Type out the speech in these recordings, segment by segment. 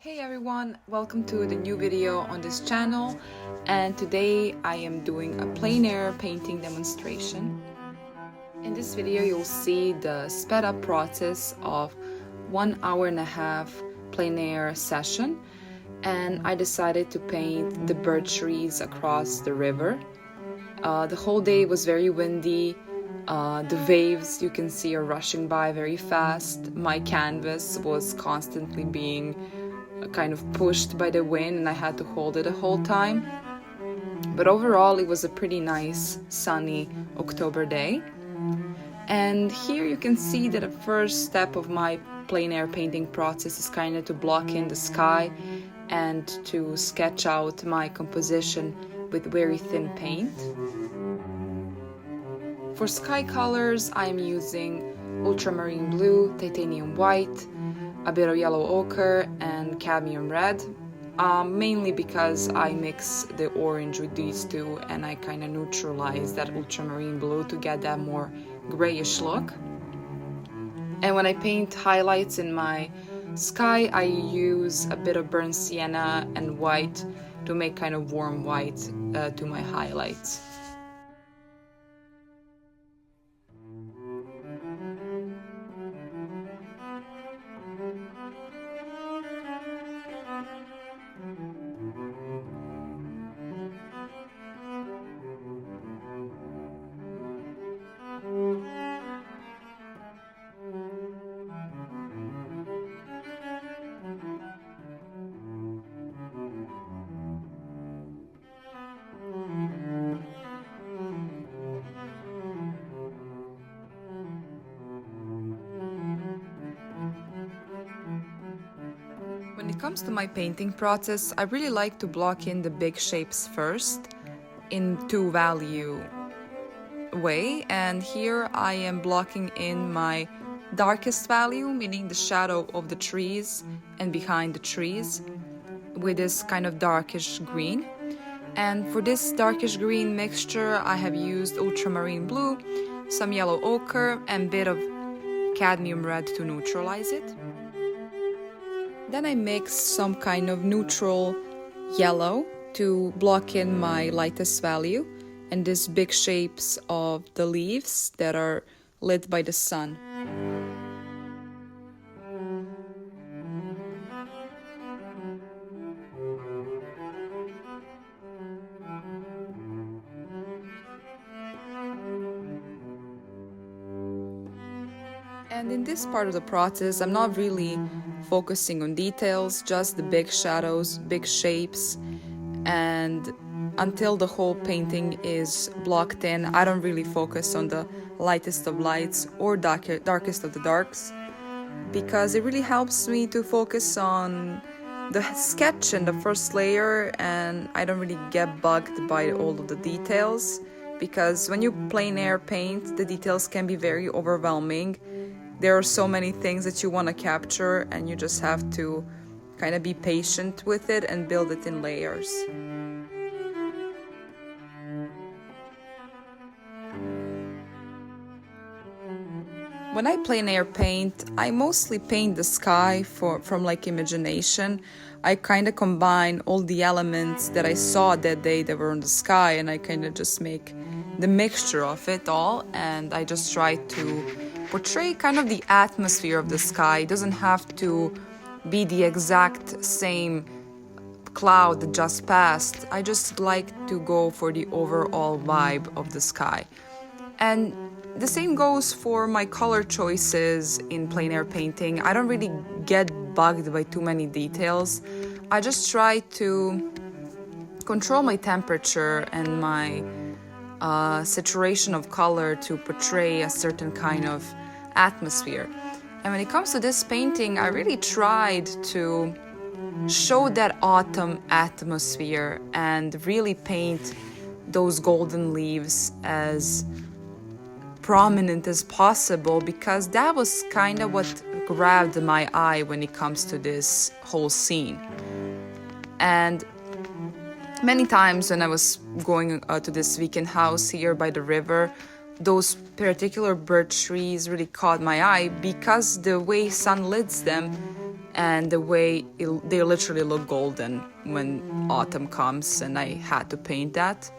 Hey everyone, welcome to the new video on this channel, and today I am doing a plein air painting demonstration. In this video you'll see the sped up process of 1.5 hours plein air session, and I decided to paint the bird trees across the river. The whole day was very windy. The waves you can see are rushing by very fast. My canvas was constantly being kind of pushed by the wind and I had to hold it the whole time. But overall it was a pretty nice sunny October day. And here you can see that the first step of my plein air painting process is kind of to block in the sky and to sketch out my composition with very thin paint. For sky colors I'm using ultramarine blue, titanium white, a bit of yellow ochre and cadmium red, mainly because I mix the orange with these two and I kind of neutralize that ultramarine blue to get that more grayish look. And when I paint highlights in my sky, I use a bit of burnt sienna and white to make kind of warm white to my highlights. When it comes to my painting process, I really like to block in the big shapes first in two value way, and here I am blocking in my darkest value, meaning the shadow of the trees and behind the trees, with this kind of darkish green. And for this darkish green mixture I have used ultramarine blue, some yellow ochre and a bit of cadmium red to neutralize it. Then I mix some kind of neutral yellow to block in my lightest value and these big shapes of the leaves that are lit by the sun. And in this part of the process, I'm not really focusing on details, just the big shadows, big shapes, and until the whole painting is blocked in, I don't really focus on the lightest of lights or darkest of the darks, because it really helps me to focus on the sketch and the first layer, and I don't really get bugged by all of the details, because when you plein air paint, the details can be very overwhelming. There are so many things that you want to capture and you just have to kind of be patient with it and build it in layers. When I plein air paint, I mostly paint the sky from like imagination. I kind of combine all the elements that I saw that day that were in the sky, and I kind of just make the mixture of it all, and I just try to portray kind of the atmosphere of the sky. It doesn't have to be the exact same cloud that just passed. I just like to go for the overall vibe of the sky. And the same goes for my color choices in plein air painting. I don't really get bugged by too many details. I just try to control my temperature and my saturation of color to portray a certain kind of atmosphere. And when it comes to this painting, I really tried to show that autumn atmosphere and really paint those golden leaves as prominent as possible, because that was kind of what grabbed my eye when it comes to this whole scene. And many times when I was going to this weekend house here by the river, those particular birch trees really caught my eye because the way sun lit them and the way they literally look golden when autumn comes, and I had to paint that.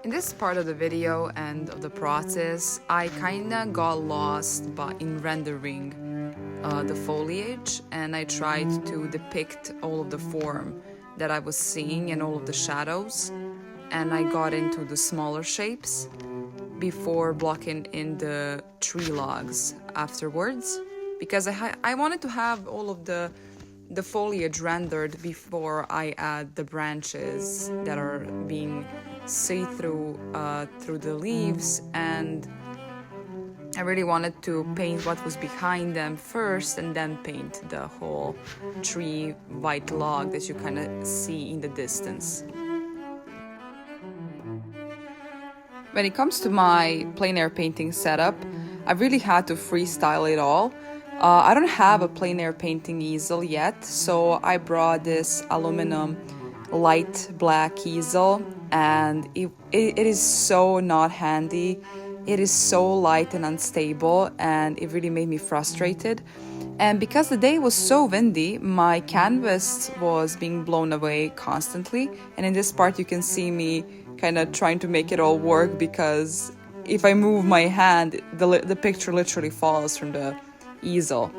In this part of the video and of the process, I kinda got lost in rendering the foliage, and I tried to depict all of the form that I was seeing and all of the shadows, and I got into the smaller shapes before blocking in the tree logs afterwards, because I wanted to have all of the foliage rendered before I add the branches that are being see-through through the leaves, and I really wanted to paint what was behind them first and then paint the whole tree white log that you kind of see in the distance. When it comes to my plein air painting setup, I really had to freestyle it all. I don't have a plein air painting easel yet, so I brought this aluminum light black easel, and it is so not handy. It is so light and unstable, and it really made me frustrated. And because the day was so windy, my canvas was being blown away constantly, and in this part you can see me kind of trying to make it all work, because if I move my hand, the picture literally falls from the easel.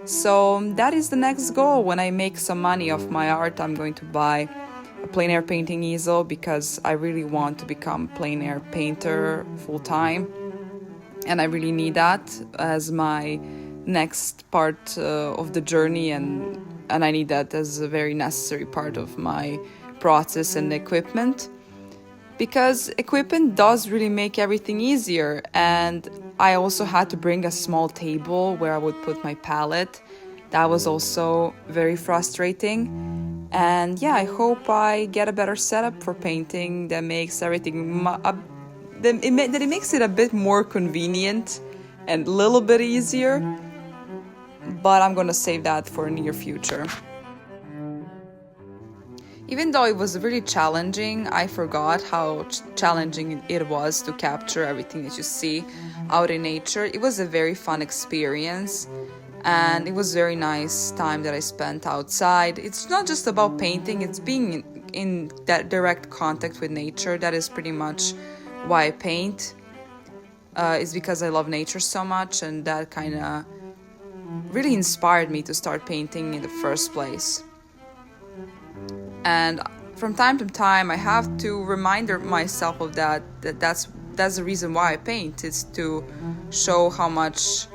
So that is the next goal. When I make some money off my art, I'm going to buy a plein air painting easel, because I really want to become plein air painter full time, and I really need that as my next part of the journey, and I need that as a very necessary part of my process and equipment, because equipment does really make everything easier. And I also had to bring a small table where I would put my palette. That was also very frustrating. And yeah, I hope I get a better setup for painting that makes everything that it makes it a bit more convenient and a little bit easier. But I'm gonna save that for a near future. Even though it was really challenging, I forgot how challenging it was to capture everything that you see out in nature. It was a very fun experience, and it was very nice time that I spent outside. It's not just about painting, it's being in that direct contact with nature. That is pretty much why I paint. It's because I love nature so much, and that kind of really inspired me to start painting in the first place. And from time to time I have to remind myself of that's the reason why I paint. It's to show how much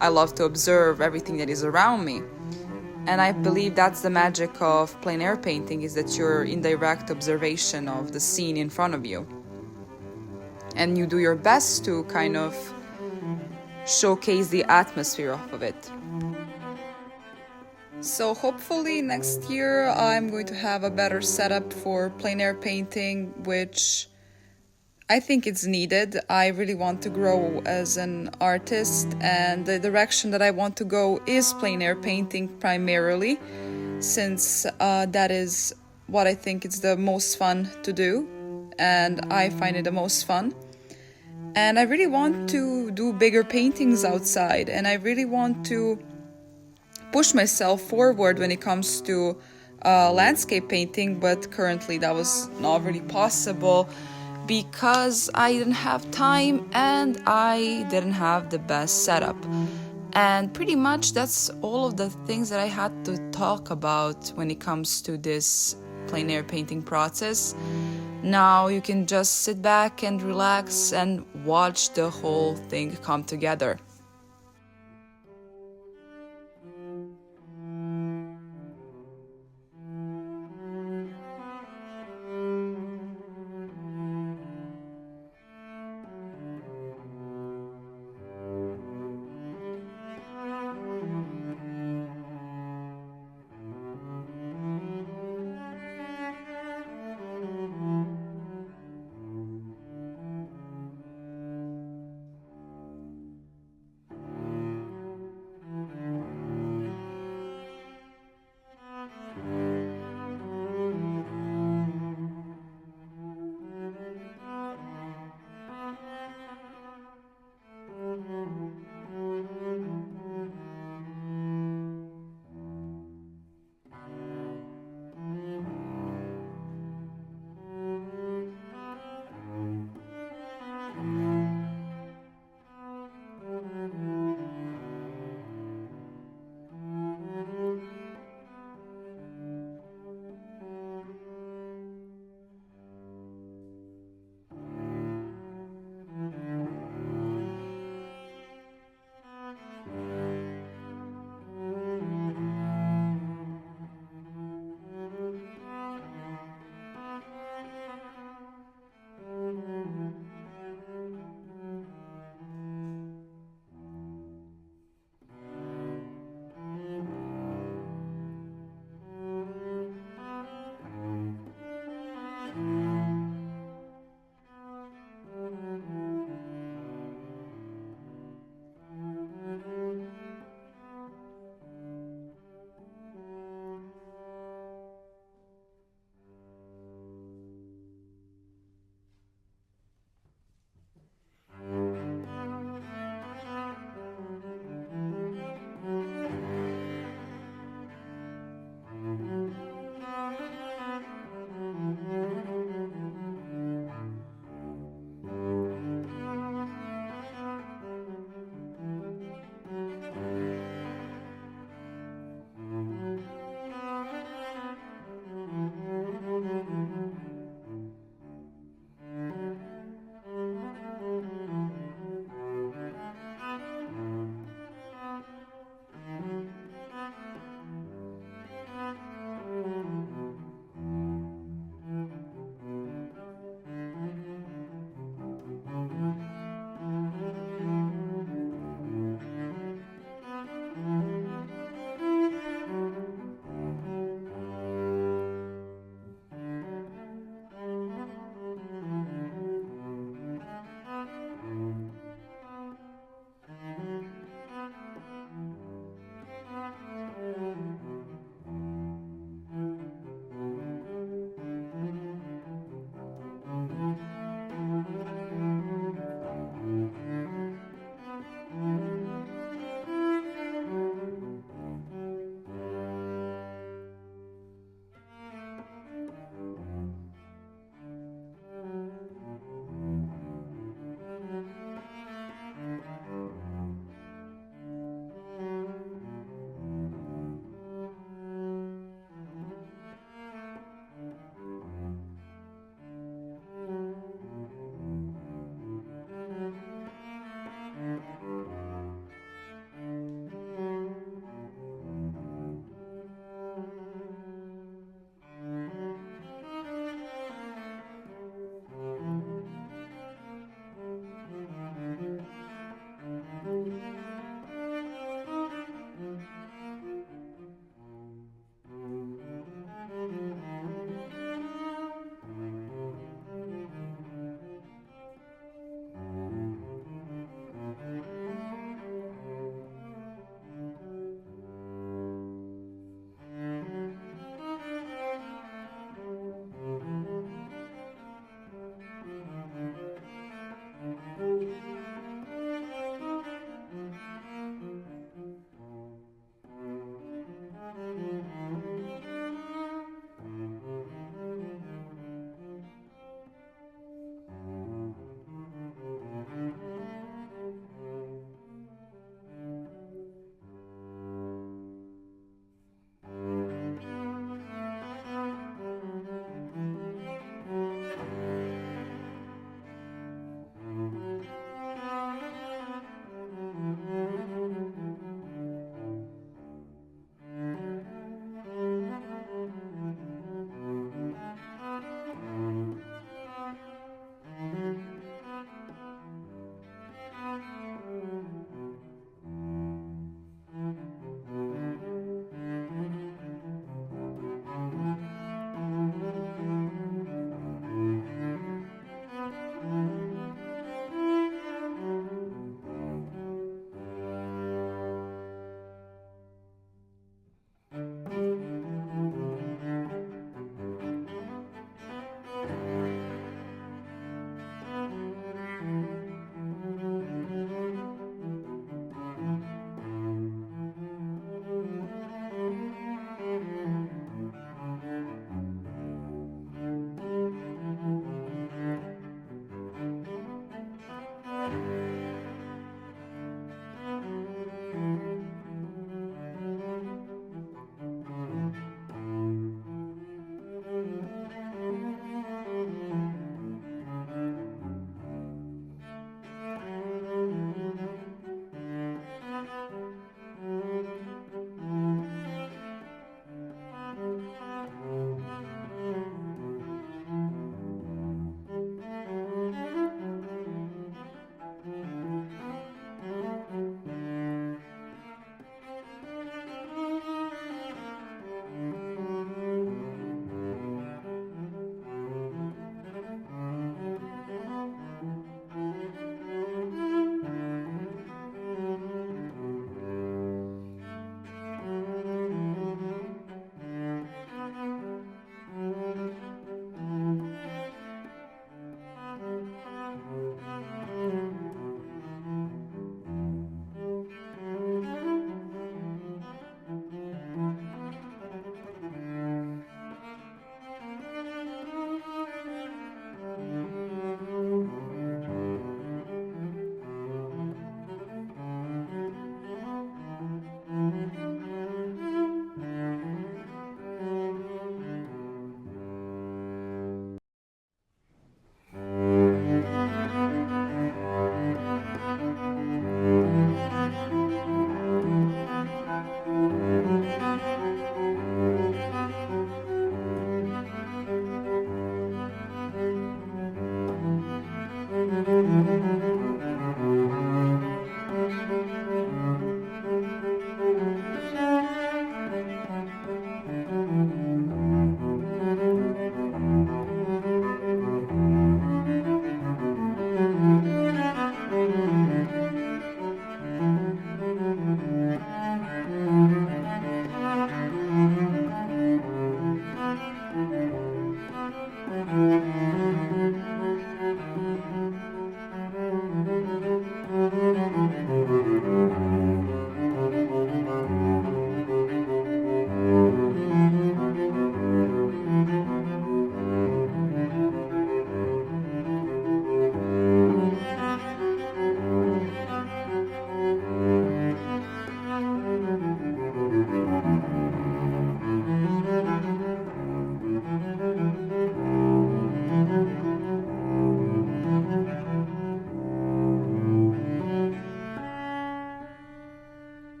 I love to observe everything that is around me. And I believe that's the magic of plein air painting, is that you're in direct observation of the scene in front of you, and you do your best to kind of showcase the atmosphere of it. So hopefully next year I'm going to have a better setup for plein air painting, which I think it's needed. I really want to grow as an artist, and the direction that I want to go is plein air painting primarily, since that is what I think is the most fun to do, and I find it the most fun. And I really want to do bigger paintings outside, and I really want to push myself forward when it comes to landscape painting, but currently that was not really possible because I didn't have time and I didn't have the best setup. And pretty much that's all of the things that I had to talk about when it comes to this plein air painting process. Now you can just sit back and relax and watch the whole thing come together.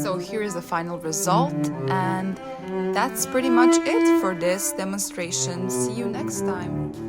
So here is the final result, and that's pretty much it for this demonstration. See you next time.